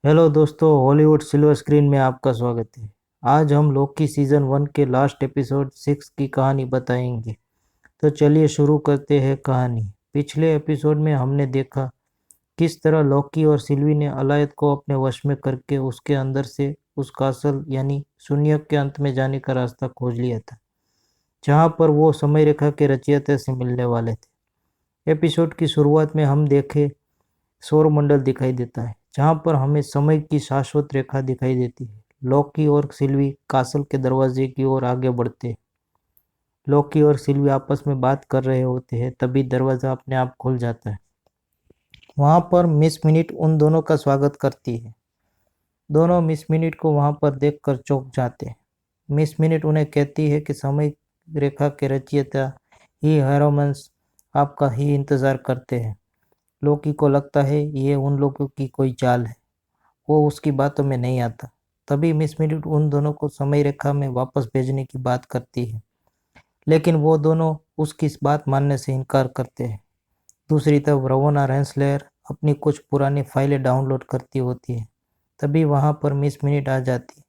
Hello दोस्तों, Hollywood silver screen में आपका स्वागत है। आज हम लोकी सीजन 1 के लास्ट एपिसोड 6 की कहानी बताएंगे। तो चलिए शुरू करते हैं कहानी। पिछले एपिसोड में हमने देखा किस तरह लोकी और सिल्वी ने अलायत को अपने वश में करके उसके अंदर से उस कासल यानी शून्य के अंत में जाने का रास्ता खोज लिया था, जहां पर वो समय रेखा के रचयिता से मिलने वाले थे। एपिसोड की शुरुआत में हम देखे सौरमंडल दिखाई देता है, जहां पर हमें समय की शाश्वत रेखा दिखाई देती है। लॉकी और सिल्वी कासल के दरवाजे की ओर आगे बढ़ते हैं। लॉकी और सिल्वी आपस में बात कर रहे होते हैं, तभी दरवाजा अपने आप खुल जाता है। वहां पर मिस मिनट उन दोनों का स्वागत करती है। दोनों मिस मिनट को वहां पर देखकर चौंक जाते हैं। मिस मिनट उन्हें कहती है कि समय रेखा के रचयिता ही हेरोमन्स आपका ही इंतजार करते हैं। लोकी को लगता है ये उन लोगों की कोई चाल है। वो उसकी बातों में नहीं आता। तभी मिस मिनट उन दोनों को समय रेखा में वापस भेजने की बात करती है, लेकिन वो दोनों उसकी इस बात मानने से इनकार करते हैं। दूसरी तरफ रवोना रेंसलेयर अपनी कुछ पुरानी फाइलें डाउनलोड करती होती है। तभी वहां पर मिस मिनट आ जाती है।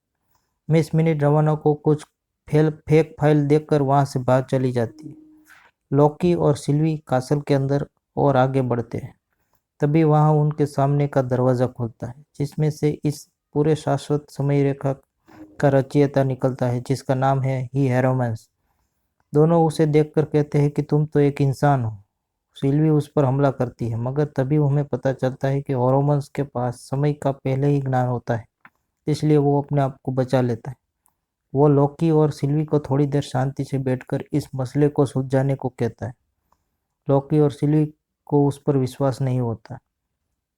मिस मिनट रवोना को कुछ फेक फाइल देकर वहां से बाहर चली जाती है। लॉकी और सिल्वी कासल के अंदर और आगे बढ़ते हैं। तभी वहां उनके सामने का दरवाजा खुलता है, जिसमें से इस पूरे शाश्वत समय रेखा का रचयिता निकलता है, जिसका नाम है ही हेरोमन्स। दोनों उसे देखकर कहते हैं कि तुम तो एक इंसान हो। सिल्वी उस पर हमला करती है, मगर तभी हमें पता चलता है कि हेरोमन्स के पास समय का पहले ही ज्ञान होता है, इसलिए वो अपने आप को बचा लेता है। वो लॉकी और सिल्वी को थोड़ी देर शांति से बैठकर इस मसले को सुलझाने को कहता है। लॉकी और सिल्वी को उस पर विश्वास नहीं होता।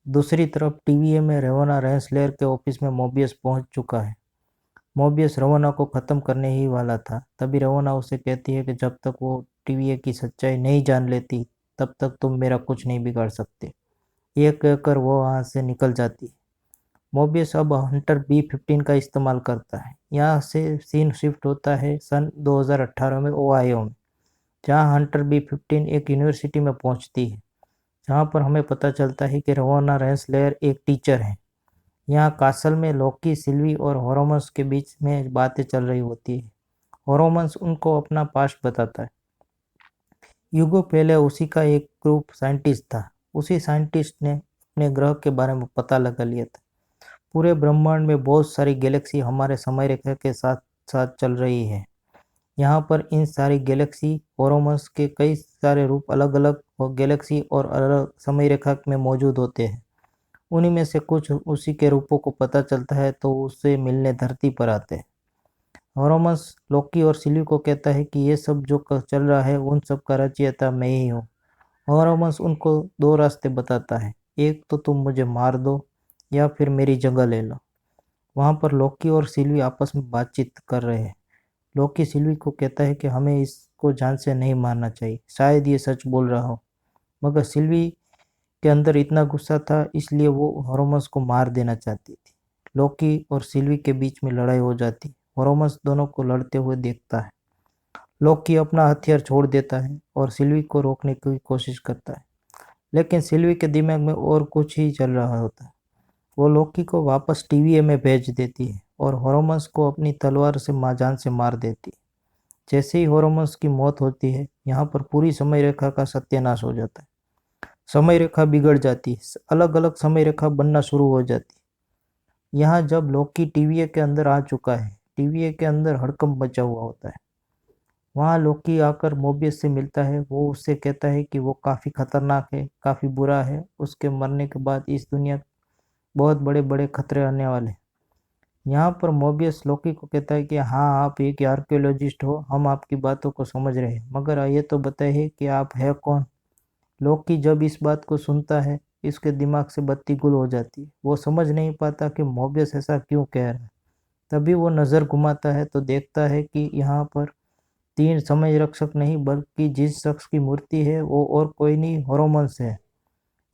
दूसरी तरफ टीवीए में रवोना रेंसलेयर के ऑफिस में मोबियस पहुंच चुका है। मोबियस रवोना को खत्म करने ही वाला था। तभी रवोना उसे कहती है कि जब तक वो टीवीए की सच्चाई नहीं जान लेती, तब तक तुम मेरा कुछ नहीं बिगाड़ सकते। ये कहकर वो वहां से निकल जाती है। मोबियस अब हंटर B-15 का इस्तेमाल करता है। यहाँ से सीन शिफ्ट होता है सन 2018 में ओहायो में, जहाँ हंटर B-15 एक यूनिवर्सिटी में पहुंचती है, जहाँ पर हमें पता चलता है कि रवोना रेंसलेयर एक टीचर है। यहाँ कासल में लॉकी, सिल्वी और होरोमस के बीच में बातें चल रही होती है। होरोमस उनको अपना पास्ट बताता है। युगों पहले उसी का एक ग्रुप साइंटिस्ट था। उसी साइंटिस्ट ने अपने ग्रह के बारे में पता लगा लिया था। पूरे ब्रह्मांड में बहुत सारी गैलेक्सी हमारे समय रेखा के साथ साथ चल रही है। यहाँ पर इन सारी गैलेक्सी होरोमस के कई सारे रूप अलग अलग और गैलेक्सी और अलग समय रेखा में मौजूद होते हैं। उन्हीं में से कुछ उसी के रूपों को पता चलता है तो उससे मिलने धरती पर आते हैं। होरोमस लोकी और सिल्वी को कहता है कि ये सब जो चल रहा है उन सब का रचयिता मैं ही हूँ। होरोमस उनको दो रास्ते बताता है, एक तो तुम मुझे मार दो या फिर मेरी जगह ले लो। वहाँ पर लोकी और सिल्वी आपस में बातचीत कर रहे हैं। लोकी सिल्वी को कहता है कि हमें इसको जान से नहीं मारना चाहिए, शायद ये सच बोल रहा हो। मगर सिल्वी के अंदर इतना गुस्सा था, इसलिए वो होरोमस को मार देना चाहती थी। लोकी और सिल्वी के बीच में लड़ाई हो जाती। होरोमस दोनों को लड़ते हुए देखता है। लोकी अपना हथियार छोड़ देता है और सिल्वी को रोकने की कोशिश करता है, लेकिन सिल्वी के दिमाग में और कुछ ही चल रहा होता है। वो लोकी को वापस टीवीए में भेज देती है और होरोमस को अपनी तलवार से जान से मार देती है। जैसे ही होरोमस की मौत होती है, यहाँ पर पूरी समय रेखा का सत्यानाश हो जाता है। समय रेखा बिगड़ जाती है, अलग अलग समय रेखा बनना शुरू हो जाती है। यहाँ जब लोकी टीवीए के अंदर आ चुका है, टीवीए के अंदर हड़कंप मचा हुआ होता है। वहाँ लोकी आकर मोबियस से मिलता है। वो उससे कहता है कि वो काफ़ी खतरनाक है, काफ़ी बुरा है। उसके मरने के बाद इस दुनिया बहुत बड़े बड़े खतरे आने वाले हैं। यहाँ पर मोबियस लोकी को कहता है कि हाँ, आप एक आर्कियोलॉजिस्ट हो, हम आपकी बातों को समझ रहे हैं, मगर ये तो बताइए कि आप है कौन। लोकी जब इस बात को सुनता है, इसके दिमाग से बत्ती गुल हो जाती है। वो समझ नहीं पाता कि मोबियस ऐसा क्यों कह रहा है। तभी वो नज़र घुमाता है तो देखता है कि यहाँ पर तीन समय रक्षक नहीं, बल्कि जिस शख्स की मूर्ति है वो और कोई नहीं, होरोमन्स है।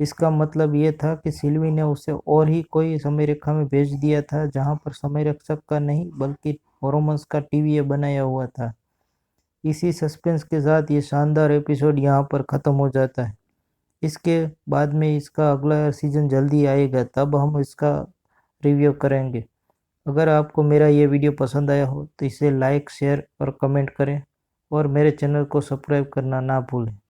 इसका मतलब ये था कि सिल्वी ने उसे और ही कोई समय रेखा में भेज दिया था, जहाँ पर समय रक्षक का नहीं बल्कि होरोमन्स का टीवीए बनाया हुआ था। इसी सस्पेंस के साथ ये शानदार एपिसोड यहाँ पर ख़त्म हो जाता है। इसके बाद में इसका अगला सीजन जल्दी आएगा, तब हम इसका रिव्यू करेंगे। अगर आपको मेरा ये वीडियो पसंद आया हो तो इसे लाइक, शेयर और कमेंट करें और मेरे चैनल को सब्सक्राइब करना ना भूलें।